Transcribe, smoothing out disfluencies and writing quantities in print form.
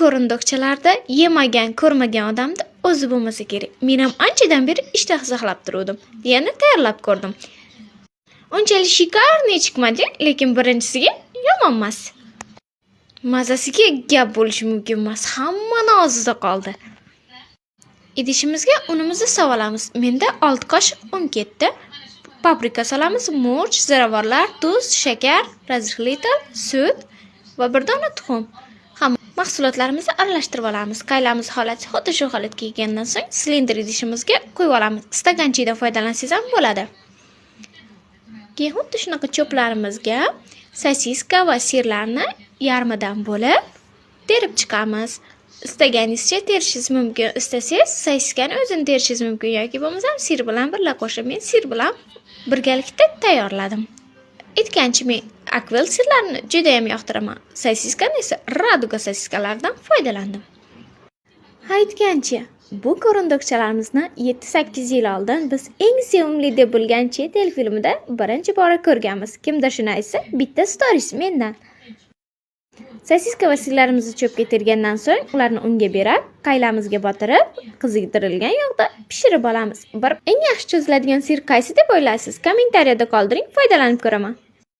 ko'rindoqchalarda yemagan, ko'rmagan odamda o'zi bo'lmasa kerak. Men ham anchadan beri ishtah saqlab turuvdim. Yana tayyorlab ko'rdim. Unchalik shikarniy chiqmadi, lekin birinchisiga yomon emas. Mazasiga gap bo'lishi mumkin emas. Hammani og'zida qoldi. Idishimizga unimizni solamiz. Menda 6 qoshiq un ketdi. Paprika solamiz, murch, ziravorlar, tuz, shakar, razrixlital, sut va bir dona tuxum. Mahsulotlarimizni aralashtirib olamiz. Qaylamiz holati xuddi shu holatga kelgandan so'ng silindr idishimizga qo'yib olamiz. Stakanchidan foydalansangiz ham bo'ladi. Keyin xuddi shunaqa cho'plarimizga sosiska va sirlarni yarmidan bo'lib terib chiqamiz. Istaganingizcha terishingiz mumkin. Istasangiz sosiskani o'zini terishingiz mumkin yoki bo'lmasa sir bilan birga qo'shib. Men sir bilan birgalikda tayyorladim. Aytgancha men akvel sirlarini juda ham yoqtiraman. Sosiskani esa Raduga sosiskalaridan foydalandim. Aytgancha, bu ko'rindoqchalarimizni 7-8 yil oldin biz eng sevimli deb bilgan chet el filmida birinchi bora ko'rganmiz. Kimdir shuni aytsa, bitta stories mendan. Sosiska va sirlarimizni cho'pga tergandan so'ng ularni unga berib, qaylamizga botirib, qizdirilgan yog'da pishirib olamiz. Eng yaxshi cho'ziladigan sir qaysi deb o'ylaysiz? Kommentariyada qoldiring, foydalanib ko'raman.